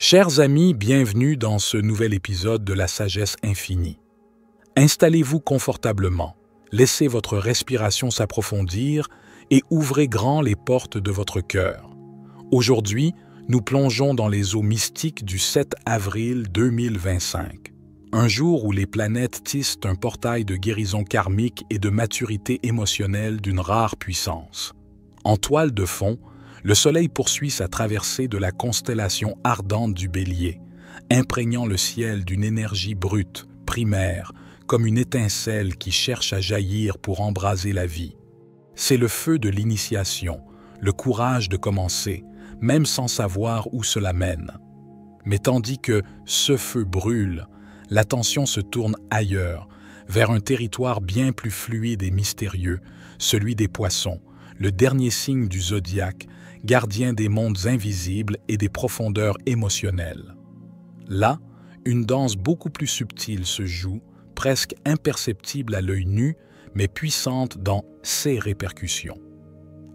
Chers amis, bienvenue dans ce nouvel épisode de la sagesse infinie. Installez-vous confortablement, laissez votre respiration s'approfondir et ouvrez grand les portes de votre cœur. Aujourd'hui, nous plongeons dans les eaux mystiques du 7 avril 2025, un jour où les planètes tissent un portail de guérison karmique et de maturité émotionnelle d'une rare puissance. En toile de fond, le Soleil poursuit sa traversée de la constellation ardente du Bélier, imprégnant le ciel d'une énergie brute, primaire, comme une étincelle qui cherche à jaillir pour embraser la vie. C'est le feu de l'initiation, le courage de commencer, même sans savoir où cela mène. Mais tandis que ce feu brûle, l'attention se tourne ailleurs, vers un territoire bien plus fluide et mystérieux, celui des poissons, le dernier signe du zodiaque, gardien des mondes invisibles et des profondeurs émotionnelles. Là, une danse beaucoup plus subtile se joue, presque imperceptible à l'œil nu, mais puissante dans ses répercussions.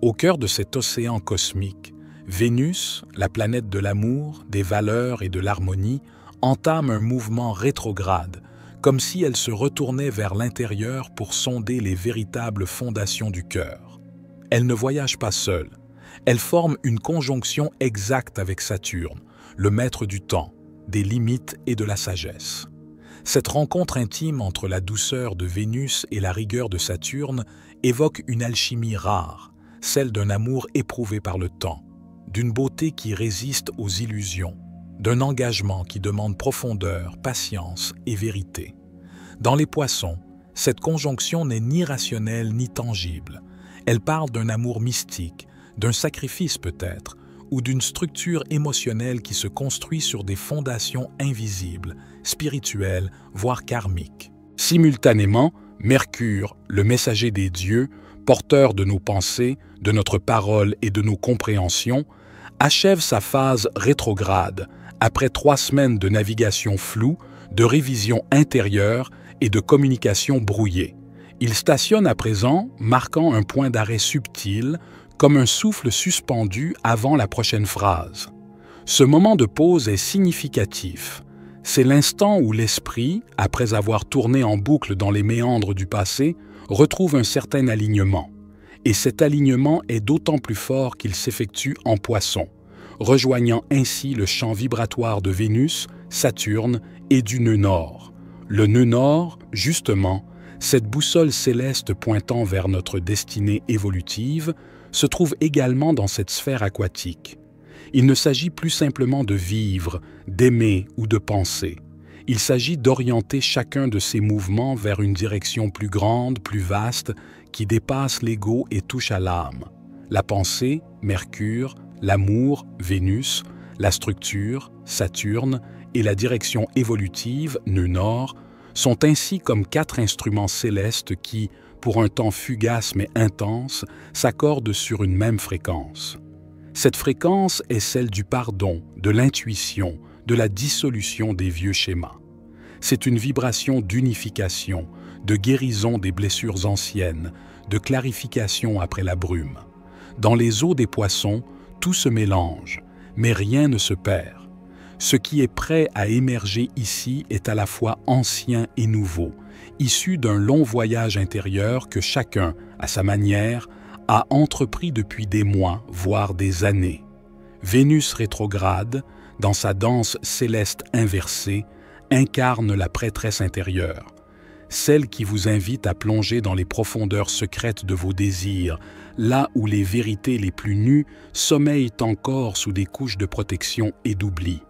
Au cœur de cet océan cosmique, Vénus, la planète de l'amour, des valeurs et de l'harmonie, entame un mouvement rétrograde, comme si elle se retournait vers l'intérieur pour sonder les véritables fondations du cœur. Elle ne voyage pas seule. Elle forme une conjonction exacte avec Saturne, le maître du temps, des limites et de la sagesse. Cette rencontre intime entre la douceur de Vénus et la rigueur de Saturne évoque une alchimie rare, celle d'un amour éprouvé par le temps, d'une beauté qui résiste aux illusions, d'un engagement qui demande profondeur, patience et vérité. Dans les poissons, cette conjonction n'est ni rationnelle ni tangible. Elle parle d'un amour mystique, d'un sacrifice peut-être, ou d'une structure émotionnelle qui se construit sur des fondations invisibles, spirituelles, voire karmiques. Simultanément, Mercure, le messager des dieux, porteur de nos pensées, de notre parole et de nos compréhensions, achève sa phase rétrograde, après 3 semaines de navigation floue, de révision intérieure et de communication brouillée. Il stationne à présent, marquant un point d'arrêt subtil, comme un souffle suspendu avant la prochaine phrase. Ce moment de pause est significatif. C'est l'instant où l'esprit, après avoir tourné en boucle dans les méandres du passé, retrouve un certain alignement. Et cet alignement est d'autant plus fort qu'il s'effectue en Poisson, rejoignant ainsi le champ vibratoire de Vénus, Saturne et du nœud nord. Le nœud nord, justement, cette boussole céleste pointant vers notre destinée évolutive, se trouve également dans cette sphère aquatique. Il ne s'agit plus simplement de vivre, d'aimer ou de penser. Il s'agit d'orienter chacun de ces mouvements vers une direction plus grande, plus vaste, qui dépasse l'ego et touche à l'âme. La pensée, Mercure, l'amour, Vénus, la structure, Saturne, et la direction évolutive, nœud nord, sont ainsi comme 4 instruments célestes qui, pour un temps fugace mais intense, s'accordent sur une même fréquence. Cette fréquence est celle du pardon, de l'intuition, de la dissolution des vieux schémas. C'est une vibration d'unification, de guérison des blessures anciennes, de clarification après la brume. Dans les eaux des poissons, tout se mélange, mais rien ne se perd. Ce qui est prêt à émerger ici est à la fois ancien et nouveau, issu d'un long voyage intérieur que chacun, à sa manière, a entrepris depuis des mois, voire des années. Vénus rétrograde, dans sa danse céleste inversée, incarne la prêtresse intérieure, celle qui vous invite à plonger dans les profondeurs secrètes de vos désirs, là où les vérités les plus nues sommeillent encore sous des couches de protection et d'oubli.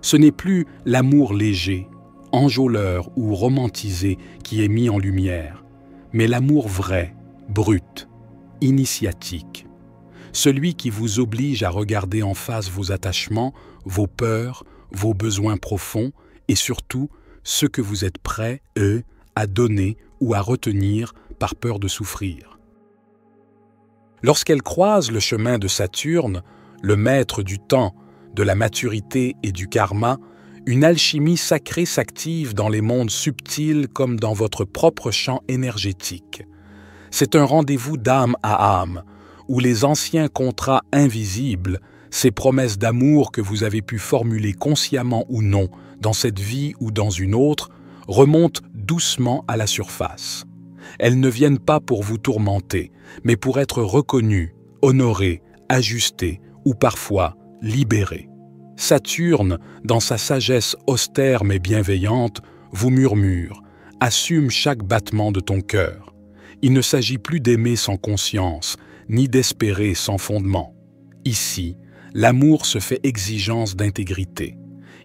Ce n'est plus l'amour léger, enjôleur ou romantisé qui est mis en lumière, mais l'amour vrai, brut, initiatique. Celui qui vous oblige à regarder en face vos attachements, vos peurs, vos besoins profonds et surtout ce que vous êtes prêts, à donner ou à retenir par peur de souffrir. Lorsqu'elle croise le chemin de Saturne, le maître du temps, de la maturité et du karma, une alchimie sacrée s'active dans les mondes subtils comme dans votre propre champ énergétique. C'est un rendez-vous d'âme à âme, où les anciens contrats invisibles, Ces promesses d'amour que vous avez pu formuler consciemment ou non, dans cette vie ou dans une autre, remontent doucement à la surface. Elles ne viennent pas pour vous tourmenter, mais pour être reconnues, honorées, ajustées ou parfois libérées. Saturne, dans sa sagesse austère mais bienveillante, vous murmure « Assume chaque battement de ton cœur ». Il ne s'agit plus d'aimer sans conscience, ni d'espérer sans fondement. Ici, l'amour se fait exigence d'intégrité.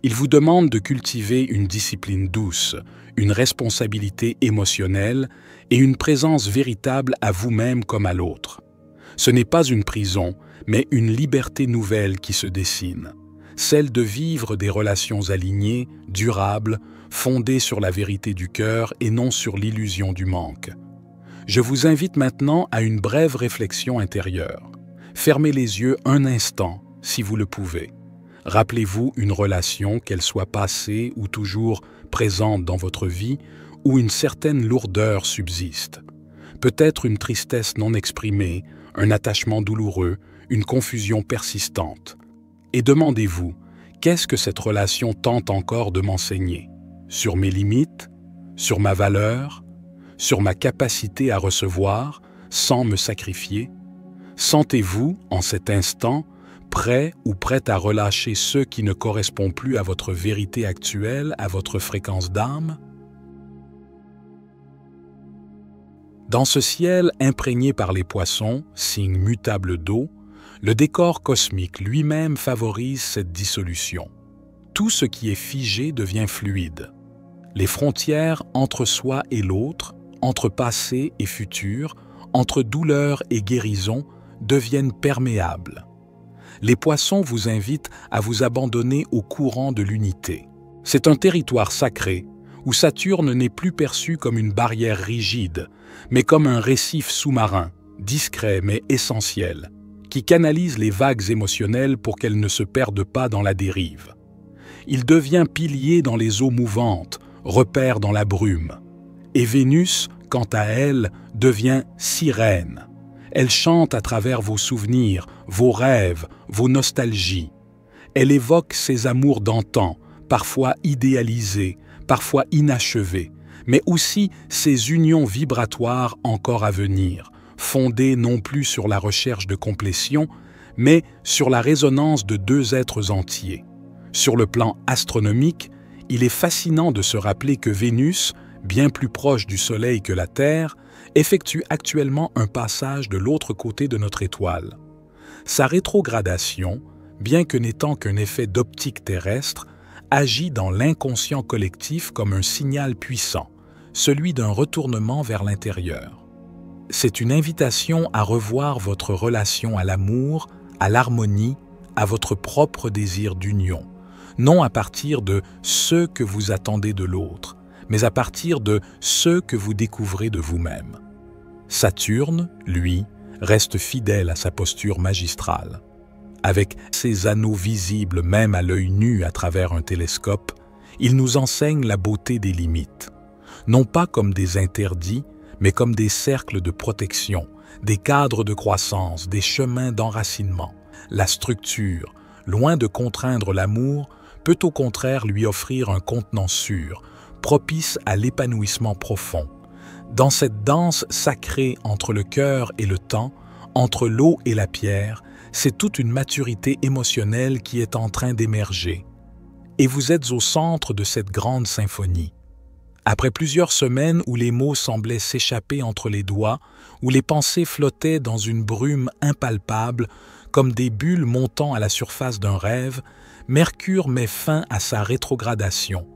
Il vous demande de cultiver une discipline douce, une responsabilité émotionnelle et une présence véritable à vous-même comme à l'autre. Ce n'est pas une prison, mais une liberté nouvelle qui se dessine, celle de vivre des relations alignées, durables, fondées sur la vérité du cœur et non sur l'illusion du manque. Je vous invite maintenant à une brève réflexion intérieure. Fermez les yeux un instant, si vous le pouvez. Rappelez-vous une relation, qu'elle soit passée ou toujours présente dans votre vie, où une certaine lourdeur subsiste. Peut-être une tristesse non exprimée, un attachement douloureux, une confusion persistante. Et demandez-vous, qu'est-ce que cette relation tente encore de m'enseigner? Sur mes limites? Sur ma valeur? Sur ma capacité à recevoir sans me sacrifier? Sentez-vous, en cet instant, prêt ou prête à relâcher ceux qui ne correspondent plus à votre vérité actuelle, à votre fréquence d'âme? Dans ce ciel imprégné par les poissons, signe mutable d'eau, le décor cosmique lui-même favorise cette dissolution. Tout ce qui est figé devient fluide. Les frontières entre soi et l'autre, entre passé et futur, entre douleur et guérison, deviennent perméables. Les poissons vous invitent à vous abandonner au courant de l'unité. C'est un territoire sacré où Saturne n'est plus perçu comme une barrière rigide, mais comme un récif sous-marin, discret mais essentiel, qui canalise les vagues émotionnelles pour qu'elles ne se perdent pas dans la dérive. Il devient pilier dans les eaux mouvantes, repère dans la brume. Et Vénus, quant à elle, devient sirène. Elle chante à travers vos souvenirs, vos rêves, vos nostalgies. Elle évoque ces amours d'antan, parfois idéalisés, parfois inachevés, mais aussi ces unions vibratoires encore à venir, fondées non plus sur la recherche de complétion, mais sur la résonance de deux êtres entiers. Sur le plan astronomique, il est fascinant de se rappeler que Vénus, bien plus proche du Soleil que la Terre, effectue actuellement un passage de l'autre côté de notre étoile. Sa rétrogradation, bien que n'étant qu'un effet d'optique terrestre, agit dans l'inconscient collectif comme un signal puissant, celui d'un retournement vers l'intérieur. C'est une invitation à revoir votre relation à l'amour, à l'harmonie, à votre propre désir d'union, non à partir de ce que vous attendez de l'autre, mais à partir de ce que vous découvrez de vous-même. Saturne, lui, reste fidèle à sa posture magistrale. Avec ses anneaux visibles même à l'œil nu à travers un télescope, il nous enseigne la beauté des limites, non pas comme des interdits, mais comme des cercles de protection, des cadres de croissance, des chemins d'enracinement. La structure, loin de contraindre l'amour, peut au contraire lui offrir un contenant sûr, propice à l'épanouissement profond. Dans cette danse sacrée entre le cœur et le temps, entre l'eau et la pierre, c'est toute une maturité émotionnelle qui est en train d'émerger. Et vous êtes au centre de cette grande symphonie. Après plusieurs semaines où les mots semblaient s'échapper entre les doigts, où les pensées flottaient dans une brume impalpable, comme des bulles montant à la surface d'un rêve, Mercure met fin à sa rétrogradation.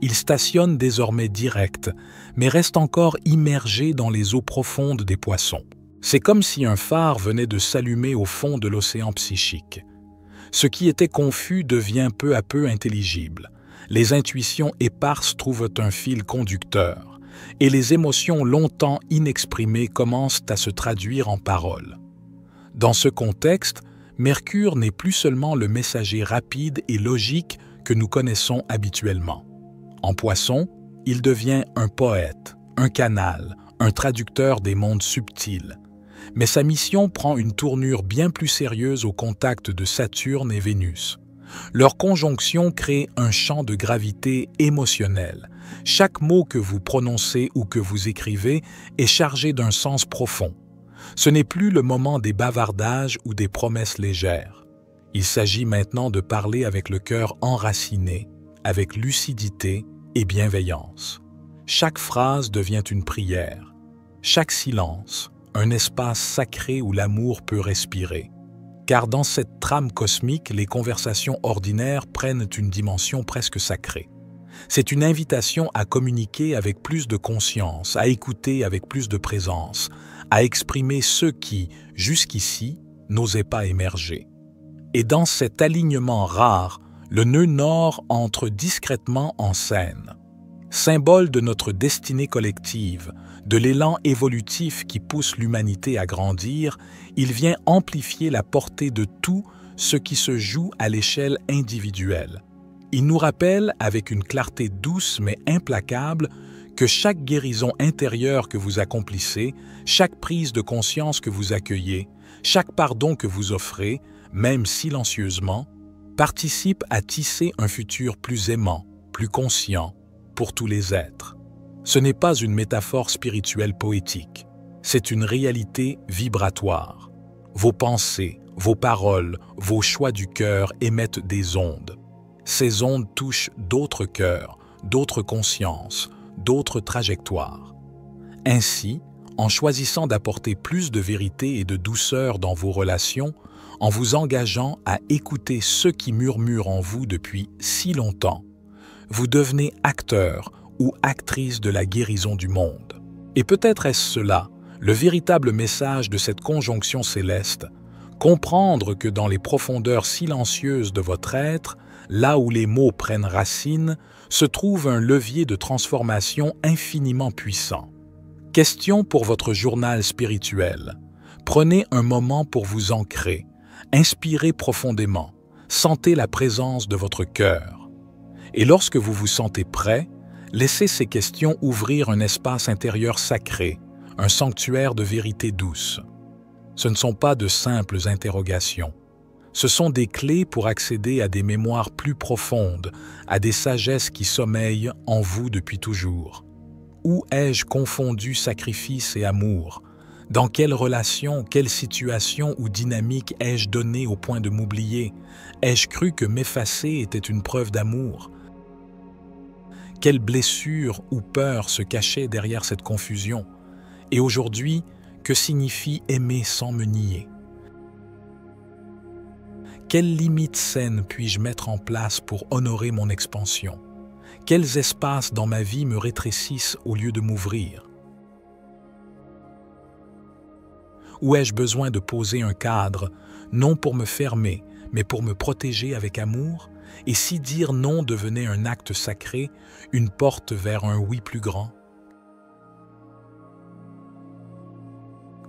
Il stationne désormais direct, mais reste encore immergé dans les eaux profondes des poissons. C'est comme si un phare venait de s'allumer au fond de l'océan psychique. Ce qui était confus devient peu à peu intelligible. Les intuitions éparses trouvent un fil conducteur, et les émotions longtemps inexprimées commencent à se traduire en paroles. Dans ce contexte, Mercure n'est plus seulement le messager rapide et logique que nous connaissons habituellement. En Poisson, il devient un poète, un canal, un traducteur des mondes subtils. Mais sa mission prend une tournure bien plus sérieuse au contact de Saturne et Vénus. Leur conjonction crée un champ de gravité émotionnel. Chaque mot que vous prononcez ou que vous écrivez est chargé d'un sens profond. Ce n'est plus le moment des bavardages ou des promesses légères. Il s'agit maintenant de parler avec le cœur enraciné, avec lucidité et bienveillance. Chaque phrase devient une prière. Chaque silence, un espace sacré où l'amour peut respirer. Car dans cette trame cosmique, les conversations ordinaires prennent une dimension presque sacrée. C'est une invitation à communiquer avec plus de conscience, à écouter avec plus de présence, à exprimer ceux qui, jusqu'ici, n'osaient pas émerger. Et dans cet alignement rare, le nœud nord entre discrètement en scène. Symbole de notre destinée collective, de l'élan évolutif qui pousse l'humanité à grandir, il vient amplifier la portée de tout ce qui se joue à l'échelle individuelle. Il nous rappelle, avec une clarté douce mais implacable, que chaque guérison intérieure que vous accomplissez, chaque prise de conscience que vous accueillez, chaque pardon que vous offrez, même silencieusement, participe à tisser un futur plus aimant, plus conscient, pour tous les êtres. Ce n'est pas une métaphore spirituelle poétique, c'est une réalité vibratoire. Vos pensées, vos paroles, vos choix du cœur émettent des ondes. Ces ondes touchent d'autres cœurs, d'autres consciences, d'autres trajectoires. Ainsi, en choisissant d'apporter plus de vérité et de douceur dans vos relations, en vous engageant à écouter ceux qui murmurent en vous depuis si longtemps, vous devenez acteur ou actrice de la guérison du monde. Et peut-être est-ce cela, le véritable message de cette conjonction céleste, comprendre que dans les profondeurs silencieuses de votre être, là où les mots prennent racine, se trouve un levier de transformation infiniment puissant. Question pour votre journal spirituel. Prenez un moment pour vous ancrer, inspirez profondément, sentez la présence de votre cœur. Et lorsque vous vous sentez prêt, laissez ces questions ouvrir un espace intérieur sacré, un sanctuaire de vérité douce. Ce ne sont pas de simples interrogations. Ce sont des clés pour accéder à des mémoires plus profondes, à des sagesses qui sommeillent en vous depuis toujours. Où ai-je confondu sacrifice et amour? Dans quelle relation, quelle situation ou dynamique ai-je donné au point de m'oublier? Ai-je cru que m'effacer était une preuve d'amour? Quelle blessure ou peur se cachait derrière cette confusion? Et aujourd'hui, que signifie aimer sans me nier? Quelles limites saines puis-je mettre en place pour honorer mon expansion? Quels espaces dans ma vie me rétrécissent au lieu de m'ouvrir? Où ai-je besoin de poser un cadre, non pour me fermer, mais pour me protéger avec amour? Et si dire non devenait un acte sacré, une porte vers un oui plus grand?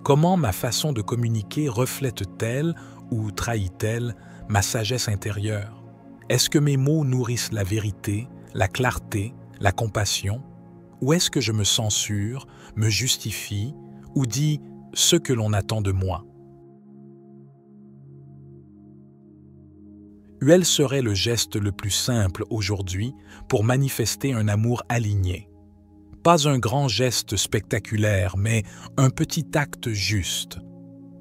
Comment ma façon de communiquer reflète-t-elle ou trahit-elle ma sagesse intérieure? Est-ce que mes mots nourrissent la vérité, la clarté, la compassion? Ou est-ce que je me censure, me justifie ou dis ce que l'on attend de moi? Quel serait le geste le plus simple aujourd'hui pour manifester un amour aligné? Pas un grand geste spectaculaire, mais un petit acte juste.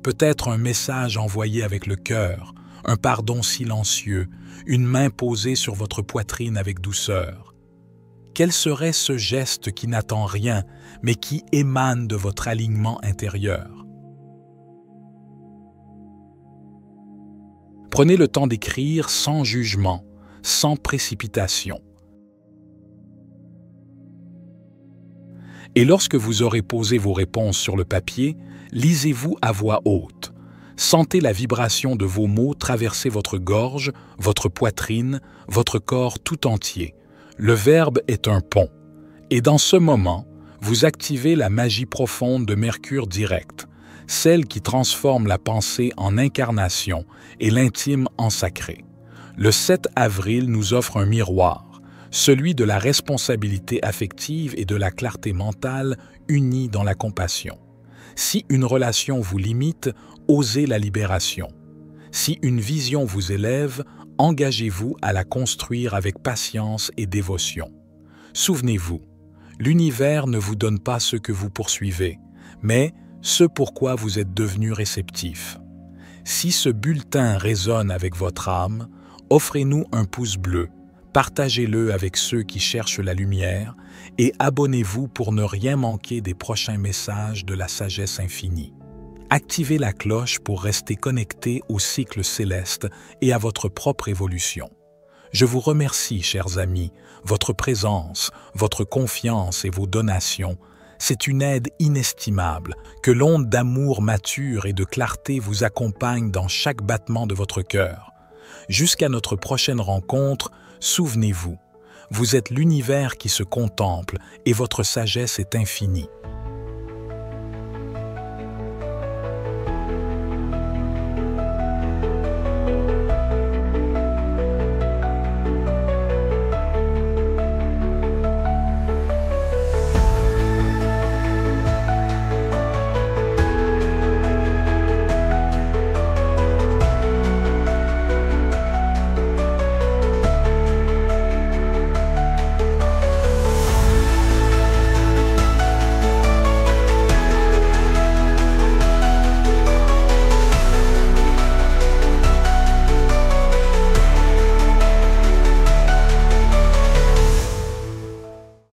Peut-être un message envoyé avec le cœur, un pardon silencieux, une main posée sur votre poitrine avec douceur. Quel serait ce geste qui n'attend rien, mais qui émane de votre alignement intérieur? Prenez le temps d'écrire sans jugement, sans précipitation. Et lorsque vous aurez posé vos réponses sur le papier, lisez-vous à voix haute. Sentez la vibration de vos mots traverser votre gorge, votre poitrine, votre corps tout entier. Le verbe est un pont. Et dans ce moment, vous activez la magie profonde de Mercure direct, celle qui transforme la pensée en incarnation et l'intime en sacré. Le 7 avril nous offre un miroir, celui de la responsabilité affective et de la clarté mentale unis dans la compassion. Si une relation vous limite, osez la libération. Si une vision vous élève, engagez-vous à la construire avec patience et dévotion. Souvenez-vous, l'univers ne vous donne pas ce que vous poursuivez, mais ce pourquoi vous êtes devenu réceptif. Si ce bulletin résonne avec votre âme, offrez-nous un pouce bleu, partagez-le avec ceux qui cherchent la lumière et abonnez-vous pour ne rien manquer des prochains messages de la sagesse infinie. Activez la cloche pour rester connecté au cycle céleste et à votre propre évolution. Je vous remercie, chers amis, votre présence, votre confiance et vos donations. C'est une aide inestimable. Que l'onde d'amour mature et de clarté vous accompagne dans chaque battement de votre cœur. Jusqu'à notre prochaine rencontre, souvenez-vous, vous êtes l'univers qui se contemple et votre sagesse est infinie.